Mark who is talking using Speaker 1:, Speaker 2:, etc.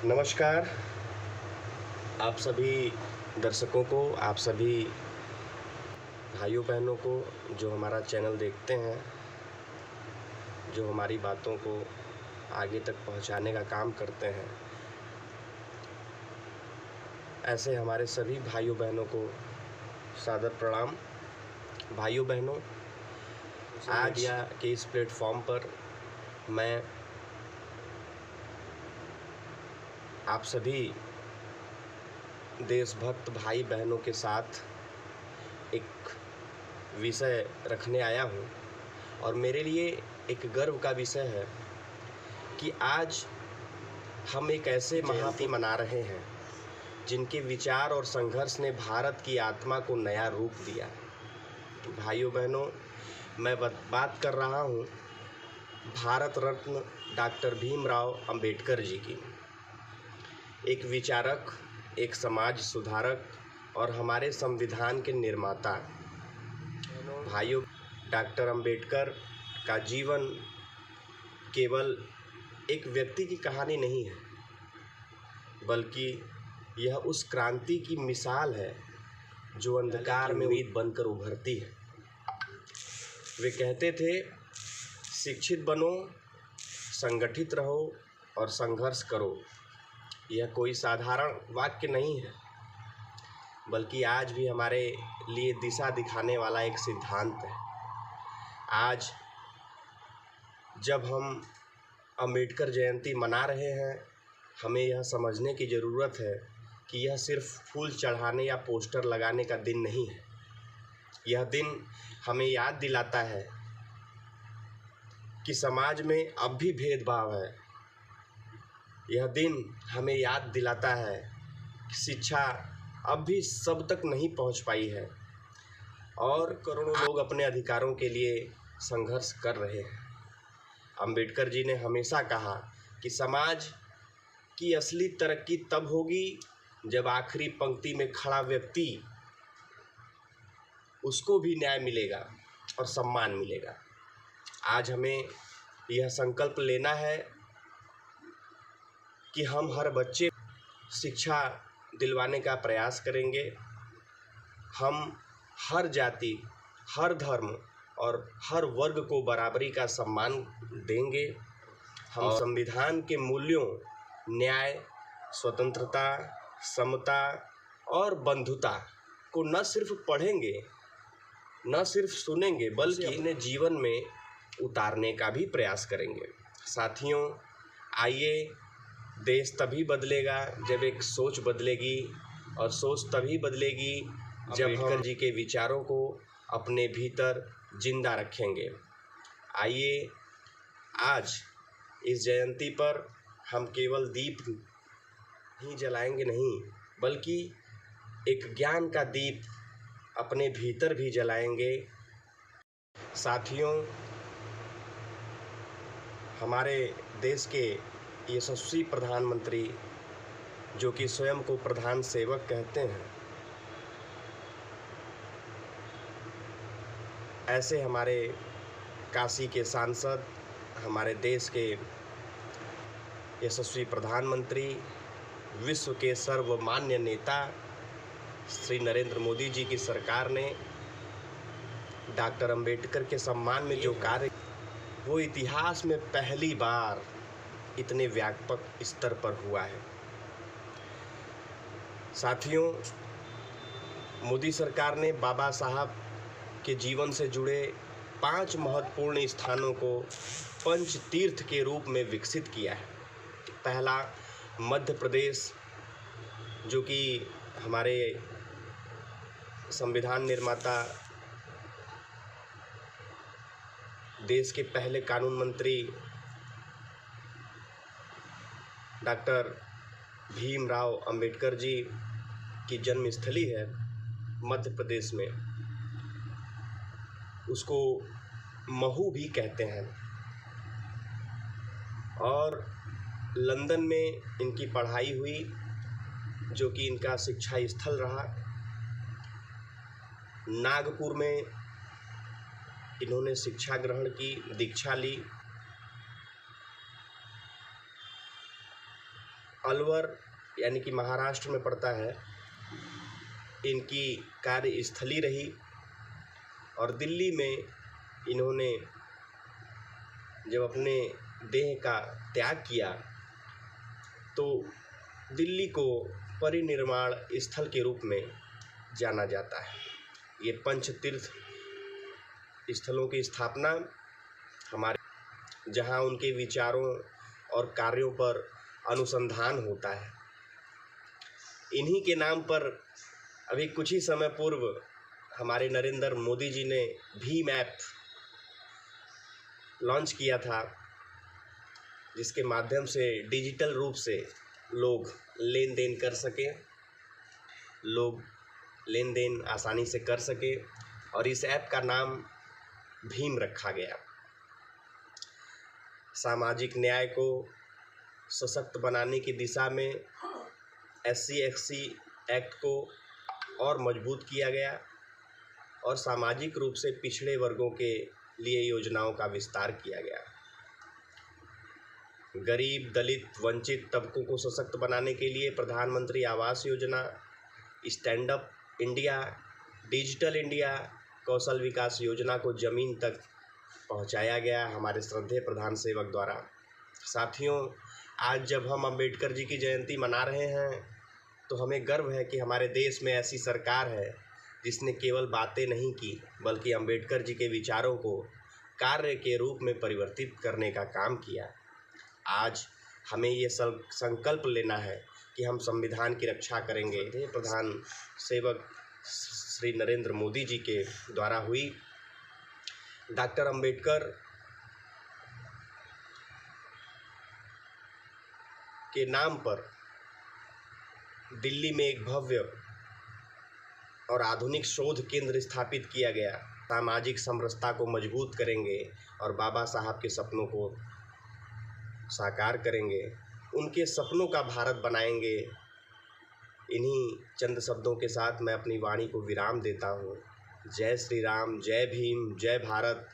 Speaker 1: नमस्कार। आप सभी दर्शकों को, आप सभी भाइयों बहनों को जो हमारा चैनल देखते हैं, जो हमारी बातों को आगे तक पहुंचाने का काम करते हैं, ऐसे हमारे सभी भाइयों बहनों को सादर प्रणाम। भाइयों बहनों, आज के इस प्लेटफॉर्म पर मैं आप सभी देशभक्त भाई बहनों के साथ एक विषय रखने आया हूँ और मेरे लिए एक गर्व का विषय है कि आज हम एक ऐसे महापुरुष मना रहे हैं जिनके विचार और संघर्ष ने भारत की आत्मा को नया रूप दिया है। भाइयों बहनों, मैं बात कर रहा हूँ भारत रत्न डॉक्टर भीमराव अंबेडकर जी की। एक विचारक, एक समाज सुधारक और हमारे संविधान के निर्माता। भाइयों, डॉक्टर अंबेडकर का जीवन केवल एक व्यक्ति की कहानी नहीं है, बल्कि यह उस क्रांति की मिसाल है जो अंधकार में उम्मीद बनकर उभरती है। वे कहते थे, शिक्षित बनो, संगठित रहो और संघर्ष करो। यह कोई साधारण वाक्य नहीं है, बल्कि आज भी हमारे लिए दिशा दिखाने वाला एक सिद्धांत है। आज जब हम अंबेडकर जयंती मना रहे हैं, हमें यह समझने की ज़रूरत है कि यह सिर्फ फूल चढ़ाने या पोस्टर लगाने का दिन नहीं है। यह दिन हमें याद दिलाता है कि समाज में अब भी भेदभाव है। यह दिन हमें याद दिलाता है कि शिक्षा अब भी सब तक नहीं पहुंच पाई है और करोड़ों लोग अपने अधिकारों के लिए संघर्ष कर रहे हैं। अंबेडकर जी ने हमेशा कहा कि समाज की असली तरक्की तब होगी जब आखिरी पंक्ति में खड़ा व्यक्ति, उसको भी न्याय मिलेगा और सम्मान मिलेगा। आज हमें यह संकल्प लेना है कि हम हर बच्चे शिक्षा दिलवाने का प्रयास करेंगे। हम हर जाति, हर धर्म और हर वर्ग को बराबरी का सम्मान देंगे। हम संविधान के मूल्यों, न्याय, स्वतंत्रता, समता और बंधुता को न सिर्फ पढ़ेंगे, न सिर्फ सुनेंगे, बल्कि अपने जीवन में उतारने का भी प्रयास करेंगे। साथियों, आइए, देश तभी बदलेगा जब एक सोच बदलेगी और सोच तभी बदलेगी जब अंबेडकर जी के विचारों को अपने भीतर जिंदा रखेंगे। आइए, आज इस जयंती पर हम केवल दीप ही जलाएंगे नहीं, बल्कि एक ज्ञान का दीप अपने भीतर भी जलाएंगे। साथियों, हमारे देश के यशस्वी प्रधानमंत्री, जो कि स्वयं को प्रधान सेवक कहते हैं, ऐसे हमारे काशी के सांसद, हमारे देश के यशस्वी प्रधानमंत्री, विश्व के सर्वमान्य नेता श्री नरेंद्र मोदी जी की सरकार ने डॉक्टर अंबेडकर के सम्मान में जो कार्य, वो इतिहास में पहली बार इतने व्यापक स्तर पर हुआ है। साथियों, मोदी सरकार ने बाबा साहब के जीवन से जुड़े 5 महत्वपूर्ण स्थानों को पंच तीर्थ के रूप में विकसित किया है। पहला, मध्य प्रदेश, जो कि हमारे संविधान निर्माता, देश के पहले कानून मंत्री डॉक्टर भीमराव अंबेडकर जी की जन्मस्थली है मध्य प्रदेश में। उसको महू भी कहते हैं। और लंदन में इनकी पढ़ाई हुई, जो कि इनका शिक्षा स्थल रहा। नागपुर में इन्होंने शिक्षा ग्रहण की, दीक्षा ली अलवर यानी कि महाराष्ट्र में पड़ता है इनकी कार्यस्थली रही और दिल्ली में इन्होंने जब अपने देह का त्याग किया तो दिल्ली को परिनिर्वाण स्थल के रूप में जाना जाता है। ये पंच तीर्थ स्थलों की स्थापना हमारे जहाँ उनके विचारों और कार्यों पर अनुसंधान होता है। इन्हीं के नाम पर अभी कुछ ही समय पूर्व हमारे नरेंद्र मोदी जी ने भीम ऐप लॉन्च किया था, जिसके माध्यम से डिजिटल रूप से लोग लेन देन कर सकें, लोग लेन देन आसानी से कर सकें और इस ऐप का नाम भीम रखा गया। सामाजिक न्याय को सशक्त बनाने की दिशा में SC/ST एक्ट को और मजबूत किया गया और सामाजिक रूप से पिछड़े वर्गों के लिए योजनाओं का विस्तार किया गया। गरीब, दलित, वंचित तबकों को सशक्त बनाने के लिए प्रधानमंत्री आवास योजना, stand up India, digital India, कौशल विकास योजना को ज़मीन तक पहुंचाया गया हमारे श्रद्धेय प्रधान सेवक द्वारा। साथियों, आज जब हम अंबेडकर जी की जयंती मना रहे हैं तो हमें गर्व है कि हमारे देश में ऐसी सरकार है जिसने केवल बातें नहीं की बल्कि अंबेडकर जी के विचारों को कार्य के रूप में परिवर्तित करने का काम किया। आज हमें ये संकल्प लेना है कि हम संविधान की रक्षा करेंगे। प्रधान सेवक श्री नरेंद्र मोदी जी के द्वारा हुई डॉक्टर अंबेडकर के नाम पर दिल्ली में एक भव्य और आधुनिक शोध केंद्र स्थापित किया गया। सामाजिक समरसता को मजबूत करेंगे और बाबा साहब के सपनों को साकार करेंगे, उनके सपनों का भारत बनाएंगे। इन्हीं चंद शब्दों के साथ मैं अपनी वाणी को विराम देता हूँ। जय श्री राम, जय भीम, जय भारत।